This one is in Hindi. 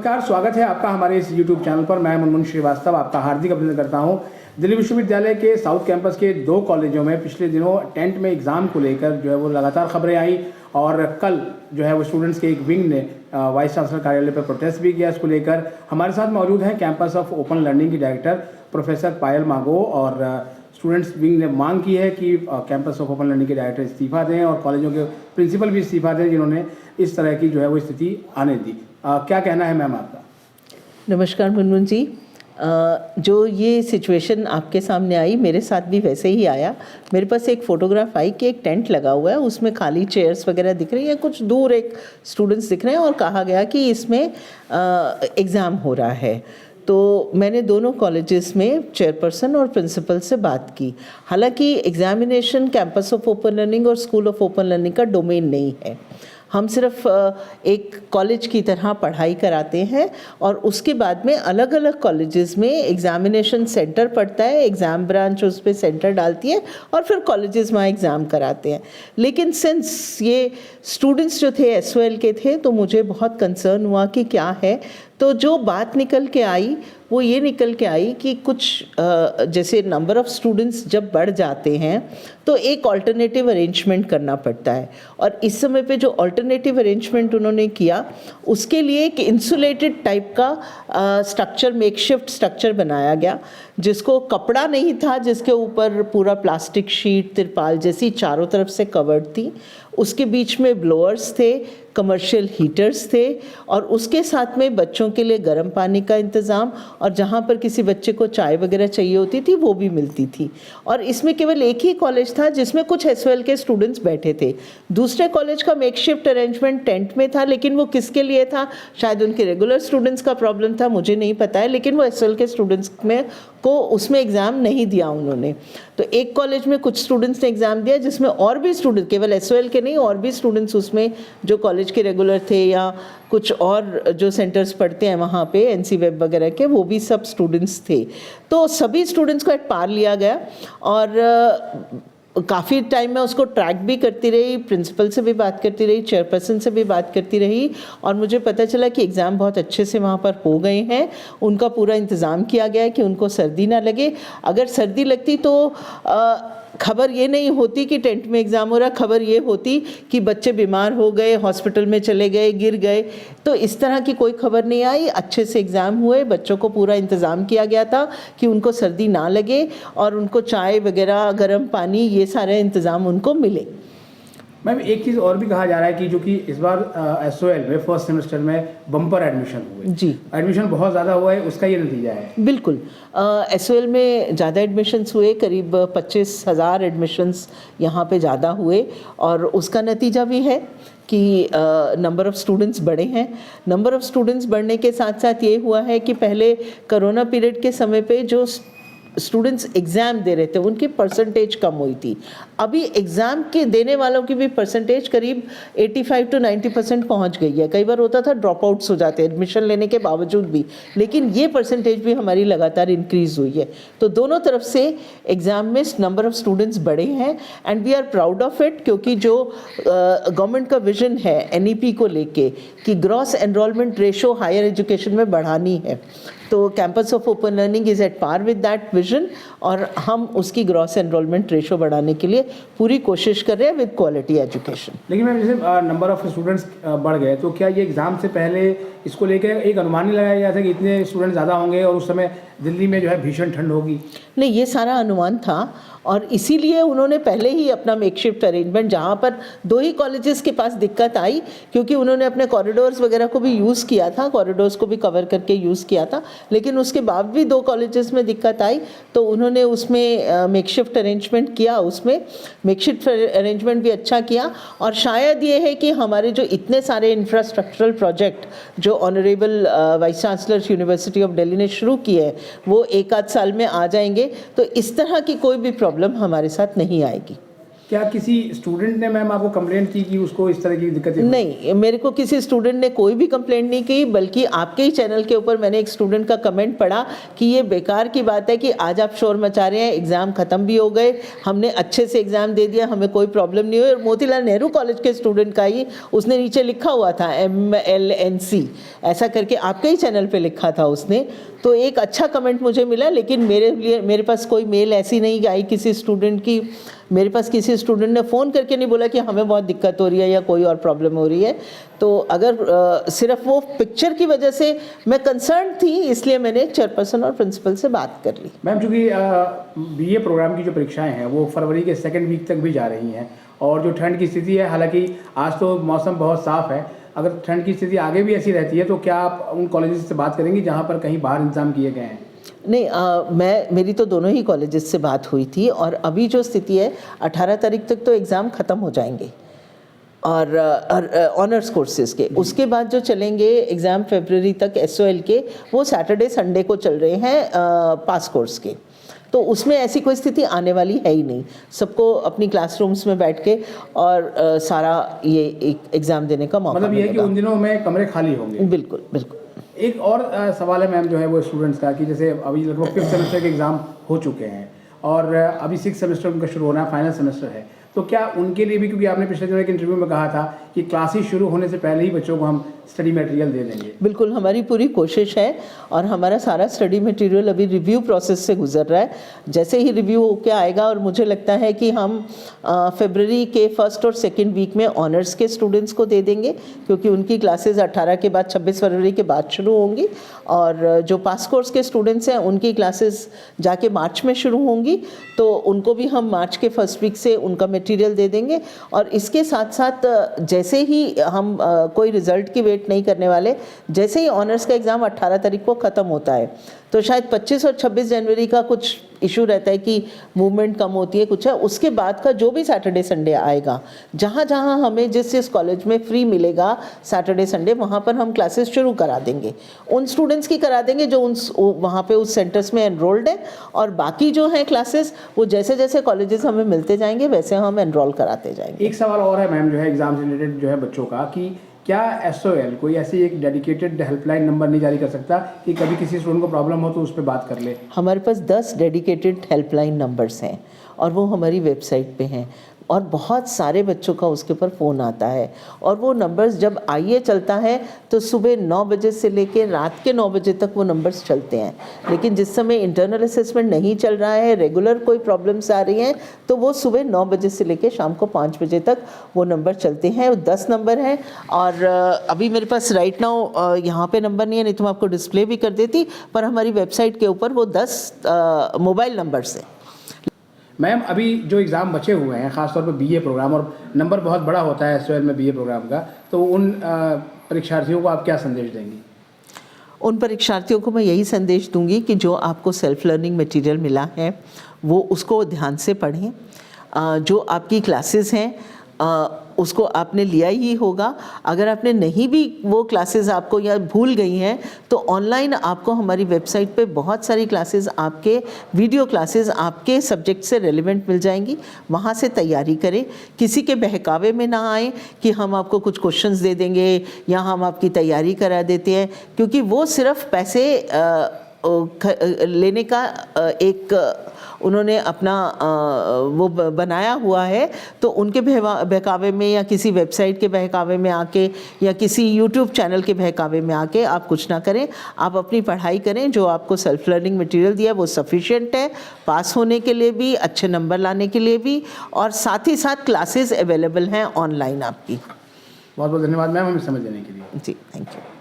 नमस्कार, स्वागत है आपका हमारे इस YouTube चैनल पर। मैं मुनमुन श्रीवास्तव आपका हार्दिक अभिनंदन करता हूं। दिल्ली विश्वविद्यालय के साउथ कैंपस के 2 कॉलेजों में पिछले दिनों टेंट में एग्ज़ाम को लेकर जो है वो लगातार खबरें आई और कल जो है वो स्टूडेंट्स के एक विंग ने वाइस चांसलर कार्यालय पर प्रोटेस्ट भी किया। इसको लेकर हमारे साथ मौजूद हैं कैंपस ऑफ ओपन लर्निंग की डायरेक्टर प्रोफेसर पायल मागो और स्टूडेंट्स विंग ने मांग की है कि कैंपस ऑफ ओपन लर्निंग के डायरेक्टर इस्तीफा दें और कॉलेजों के प्रिंसिपल भी इस्तीफा दें जिन्होंने इस तरह की जो है वो स्थिति आने दी। क्या कहना है मैम आपका? नमस्कार मुनमुन जी। जो ये सिचुएशन आपके सामने आई मेरे साथ भी वैसे ही आया। मेरे पास एक फ़ोटोग्राफ आई कि एक टेंट लगा हुआ है, उसमें खाली चेयर्स वगैरह दिख रही हैं, कुछ दूर एक स्टूडेंट्स दिख रहे हैं और कहा गया कि इसमें एग्ज़ाम हो रहा है। तो मैंने दोनों कॉलेजेस में चेयरपर्सन और प्रिंसिपल से बात की। हालांकि examination campus of open learning और स्कूल ऑफ ओपन लर्निंग का डोमेन नहीं है। हम सिर्फ एक कॉलेज की तरह पढ़ाई कराते हैं और उसके बाद में अलग अलग कॉलेजेस में एग्ज़ामिनेशन सेंटर पड़ता है, एग्ज़ाम ब्रांच उस पर सेंटर डालती है और फिर कॉलेजेस वहाँ एग्ज़ाम कराते हैं। लेकिन सिंस ये स्टूडेंट्स जो थे SOL के थे तो मुझे बहुत कंसर्न हुआ कि क्या है। तो जो बात निकल के आई वो ये निकल के आई कि कुछ जैसे नंबर ऑफ़ स्टूडेंट्स जब बढ़ जाते हैं तो एक ऑल्टरनेटिव अरेंजमेंट करना पड़ता है और इस समय पे जो ऑल्टरनेटिव अरेंजमेंट उन्होंने किया उसके लिए एक इंसुलेटेड टाइप का स्ट्रक्चर, मेकशिफ्ट स्ट्रक्चर बनाया गया जिसको कपड़ा नहीं था, जिसके ऊपर पूरा प्लास्टिक शीट तिरपाल जैसी चारों तरफ से कवर्ड थी। उसके बीच में ब्लोअर्स थे, कमर्शियल हीटर्स थे और उसके साथ में बच्चों के लिए गर्म पानी का इंतज़ाम और जहाँ पर किसी बच्चे को चाय वगैरह चाहिए होती थी वो भी मिलती थी। और इसमें केवल एक ही कॉलेज था जिसमें कुछ SOL के स्टूडेंट्स बैठे थे। दूसरे कॉलेज का मेकशिफ्ट अरेंजमेंट टेंट में था, लेकिन वो किसके लिए था, शायद उनके रेगुलर स्टूडेंट्स का प्रॉब्लम था, मुझे नहीं पता है, लेकिन वो SOL के स्टूडेंट्स में को उसमें एग्ज़ाम नहीं दिया उन्होंने। तो एक कॉलेज में कुछ स्टूडेंट्स ने एग्ज़ाम दिया जिसमें और भी स्टूडेंट, केवल SOL के नहीं और भी स्टूडेंट्स उसमें जो कॉलेज के रेगुलर थे या कुछ और जो सेंटर्स पढ़ते हैं वहाँ पे NC वेब वगैरह के, वो भी सब स्टूडेंट्स थे। तो सभी स्टूडेंट्स को एट पार लिया गया और काफ़ी टाइम मैं उसको ट्रैक भी करती रही, प्रिंसिपल से भी बात करती रही, चेयरपर्सन से भी बात करती रही और मुझे पता चला कि एग्ज़ाम बहुत अच्छे से वहाँ पर हो गए हैं। उनका पूरा इंतज़ाम किया गया है कि उनको सर्दी ना लगे। अगर सर्दी लगती तो खबर ये नहीं होती कि टेंट में एग्ज़ाम हो रहा, खबर ये होती कि बच्चे बीमार हो गए, हॉस्पिटल में चले गए, गिर गए। तो इस तरह की कोई खबर नहीं आई। अच्छे से एग्ज़ाम हुए, बच्चों को पूरा इंतज़ाम किया गया था कि उनको सर्दी ना लगे और उनको चाय वगैरह, गर्म पानी, ये सारे इंतज़ाम उनको मिले। मैम एक चीज़ और भी कहा जा रहा है कि जो कि इस बार SOL में फर्स्ट सेमेस्टर में बम्पर एडमिशन हुए जी, एडमिशन बहुत ज़्यादा हुआ है, उसका ये नतीजा है? बिल्कुल। SOL में ज़्यादा एडमिशन्स हुए, करीब 25,000 एडमिशन्स यहाँ पे ज़्यादा हुए और उसका नतीजा भी है कि नंबर ऑफ़ स्टूडेंट्स बढ़े हैं। नंबर ऑफ़ स्टूडेंट्स बढ़ने के साथ साथ ये हुआ है कि पहले कोरोना पीरियड के समय पे जो स्टूडेंट्स एग्ज़ाम दे रहे थे उनकी परसेंटेज कम हुई थी। अभी एग्ज़ाम के देने वालों की भी परसेंटेज करीब 85 to 90% पहुंच गई है। कई बार होता था ड्रॉप आउट्स हो जाते एडमिशन लेने के बावजूद भी, लेकिन ये परसेंटेज भी हमारी लगातार इंक्रीज़ हुई है। तो दोनों तरफ से एग्ज़ाम में नंबर ऑफ़ स्टूडेंट्स बढ़े हैं and we are proud of it, क्योंकि जो गवर्नमेंट का विज़न है NEP को लेके कि gross enrolment ratio higher education में बढ़ानी है, तो campus of open learning is at par with that vision और हम उसकी ग्रॉस एनरोलमेंट रेशो बढ़ाने के लिए पूरी कोशिश कर रहे हैं विद क्वालिटी एजुकेशन। लेकिन मैम जैसे नंबर ऑफ स्टूडेंट्स बढ़ गए तो क्या ये एग्ज़ाम से पहले इसको लेकर एक अनुमान नहीं लगाया गया था कि इतने स्टूडेंट ज़्यादा होंगे और उस समय दिल्ली में जो है भीषण ठंड होगी? नहीं, ये सारा अनुमान था और इसीलिए उन्होंने पहले ही अपना मेकशिफ्ट अरेंजमेंट, जहाँ पर 2 ही कॉलेजेस के पास दिक्कत आई क्योंकि उन्होंने अपने कॉरिडोर्स वगैरह को भी यूज़ किया था, कॉरिडोर्स को भी कवर करके यूज़ किया था, लेकिन उसके बाद भी 2 कॉलेजेस में दिक्कत आई तो उन्होंने उसमें मेकशिफ्ट अरेंजमेंट किया। उसमें मेकशिफ्ट अरेंजमेंट भी अच्छा किया और शायद ये है कि हमारे जो इतने सारे इंफ्रास्ट्रक्चरल प्रोजेक्ट जो honourable vice chancellor university of Delhi ने शुरू किए हैं वो 1 आध साल में आ जाएंगे, तो इस तरह की कोई भी प्रॉब्लम हमारे साथ नहीं आएगी। क्या किसी स्टूडेंट ने मैम आपको कंप्लेंट की कि उसको इस तरह की दिक्कतें हुई? नहीं, मेरे को किसी स्टूडेंट ने कोई भी कंप्लेंट नहीं की, बल्कि आपके ही चैनल के ऊपर मैंने एक स्टूडेंट का कमेंट पढ़ा कि ये बेकार की बात है कि आज आप शोर मचा रहे हैं, एग्ज़ाम ख़त्म भी हो गए, हमने अच्छे से एग्ज़ाम दे दिया, हमें कोई प्रॉब्लम नहीं हुई। और मोतीलाल नेहरू कॉलेज के स्टूडेंट का ही उसने नीचे लिखा हुआ था MLNC ऐसा करके, आपके ही चैनल पर लिखा था उसने। तो एक अच्छा कमेंट मुझे मिला, लेकिन मेरे पास कोई मेल ऐसी नहीं आई किसी स्टूडेंट की, मेरे पास किसी स्टूडेंट ने फ़ोन करके नहीं बोला कि हमें बहुत दिक्कत हो रही है या कोई और प्रॉब्लम हो रही है। तो अगर सिर्फ वो पिक्चर की वजह से मैं कंसर्न थी, इसलिए मैंने चेयरपर्सन और प्रिंसिपल से बात कर ली। मैम चूँकि BA प्रोग्राम की जो परीक्षाएं हैं वो फरवरी के 2nd वीक तक भी जा रही हैं, और जो ठंड की स्थिति है, हालांकि आज तो मौसम बहुत साफ़ है, अगर ठंड की स्थिति आगे भी ऐसी रहती है तो क्या आप उन कॉलेजेस से बात करेंगी जहाँ पर कहीं बाहर इंतजाम किए गए हैं? नहीं, मेरी तो दोनों ही कॉलेजेस से बात हुई थी, और अभी जो स्थिति है 18 तारीख तक तो एग्ज़ाम ख़त्म हो जाएंगे और ऑनर्स कोर्सेज़ के। उसके बाद जो चलेंगे एग्ज़ाम फरवरी तक SOL के, वो सैटरडे संडे को चल रहे हैं पास कोर्स के। तो उसमें ऐसी कोई स्थिति आने वाली है ही नहीं, सबको अपनी क्लासरूम्स में बैठ के और सारा ये एक एग्ज़ाम देने का मौका मतलब ये है कि मिलेगा। उन दिनों में कमरे खाली होंगे? बिल्कुल बिल्कुल। एक और सवाल है मैम जो है वो स्टूडेंट्स का, कि जैसे अभी लगभग 5th सेमेस्टर के एग्ज़ाम हो चुके हैं और अभी 6th सेमेस्टर उनका शुरू होना है, फाइनल सेमेस्टर है, तो क्या उनके लिए भी, क्योंकि आपने पिछले दिनों एक इंटरव्यू में कहा था कि क्लासेस शुरू होने से पहले ही बच्चों को हम स्टडी मटेरियल दे देंगे? बिल्कुल, हमारी पूरी कोशिश है, और हमारा सारा स्टडी मटेरियल अभी रिव्यू प्रोसेस से गुजर रहा है। जैसे ही रिव्यू होके आएगा, और मुझे लगता है कि हम फरवरी के 1st और 2nd वीक में ऑनर्स के स्टूडेंट्स को दे देंगे, क्योंकि उनकी क्लासेस 18 के बाद 26 फरवरी के बाद शुरू होंगी, और जो पास कोर्स के स्टूडेंट्स हैं उनकी क्लासेस जाके मार्च में शुरू होंगी, तो उनको भी हम मार्च के 1st वीक से उनका मटेरियल दे देंगे। और इसके साथ साथ जैसे ही हम कोई रिज़ल्ट की वेट नहीं करने वाले, जैसे ही ऑनर्स का एग्ज़ाम 18 तारीख को ख़त्म होता है, तो शायद 25 और 26 जनवरी का कुछ इशू रहता है कि मूवमेंट कम होती है, कुछ है, उसके बाद का जो भी सैटरडे संडे आएगा, जहाँ जहाँ हमें जिस कॉलेज में फ्री मिलेगा सैटरडे संडे, वहाँ पर हम क्लासेस शुरू करा देंगे। उन स्टूडेंट्स की करा देंगे जो वहाँ पे उस सेंटर्स में एनरोल्ड है, और बाकी जो हैं क्लासेस वो जैसे जैसे कॉलेजेस हमें मिलते जाएंगे वैसे हम एनरोल कराते जाएंगे। एक सवाल और है मैम जो है एग्ज़ाम से रिलेटेड जो है बच्चों का, कि क्या SOL कोई ऐसी एक डेडिकेटेड हेल्पलाइन नंबर नहीं जारी कर सकता कि कभी किसी स्टूडेंट को प्रॉब्लम हो तो उस पर बात कर ले? हमारे पास 10 डेडिकेटेड हेल्पलाइन नंबर्स हैं, और वो हमारी वेबसाइट पे हैं, और बहुत सारे बच्चों का उसके ऊपर फ़ोन आता है। और वो नंबर्स जब IE चलता है तो सुबह 9 बजे से लेकर रात के 9 बजे तक वो नंबर्स चलते हैं, लेकिन जिस समय इंटरनल असेसमेंट नहीं चल रहा है, रेगुलर कोई प्रॉब्लम्स आ रही हैं, तो वो सुबह 9 बजे से लेकर शाम को 5 बजे तक वो नंबर चलते हैं। 10 नंबर हैं, और अभी मेरे पास राइट नाउ यहाँ पे नंबर नहीं है, नहीं तो मैं आपको डिस्प्ले भी कर देती, पर हमारी वेबसाइट के ऊपर वो 10 मोबाइल नंबर्स हैं। मैम अभी जो एग्ज़ाम बचे हुए हैं, ख़ासतौर पर BA प्रोग्राम, और नंबर बहुत बड़ा होता है SOL में BA प्रोग्राम का, तो उन परीक्षार्थियों को आप क्या संदेश देंगी? उन परीक्षार्थियों को मैं यही संदेश दूंगी कि जो आपको सेल्फ लर्निंग मटेरियल मिला है वो उसको ध्यान से पढ़ें। जो आपकी क्लासेस हैं उसको आपने लिया ही होगा। अगर आपने नहीं भी वो क्लासेस आपको या भूल गई हैं, तो ऑनलाइन आपको हमारी वेबसाइट पे बहुत सारी क्लासेस, आपके वीडियो क्लासेस आपके सब्जेक्ट से रेलिवेंट मिल जाएंगी। वहाँ से तैयारी करें, किसी के बहकावे में ना आए कि हम आपको कुछ क्वेश्चंस दे देंगे या हम आपकी तैयारी करा देते हैं, क्योंकि वो सिर्फ पैसे लेने का एक उन्होंने अपना वो बनाया हुआ है। तो उनके बहकावे में या किसी वेबसाइट के बहकावे में आके या किसी यूट्यूब चैनल के बहकावे में आके आप कुछ ना करें। आप अपनी पढ़ाई करें, जो आपको सेल्फ लर्निंग मटेरियल दिया वो सफिशिएंट है पास होने के लिए भी, अच्छे नंबर लाने के लिए भी, और साथ ही साथ क्लासेस अवेलेबल हैं ऑनलाइन आपकी। बहुत बहुत धन्यवाद मैम हमें समझ देने के लिए। जी, थैंक यू।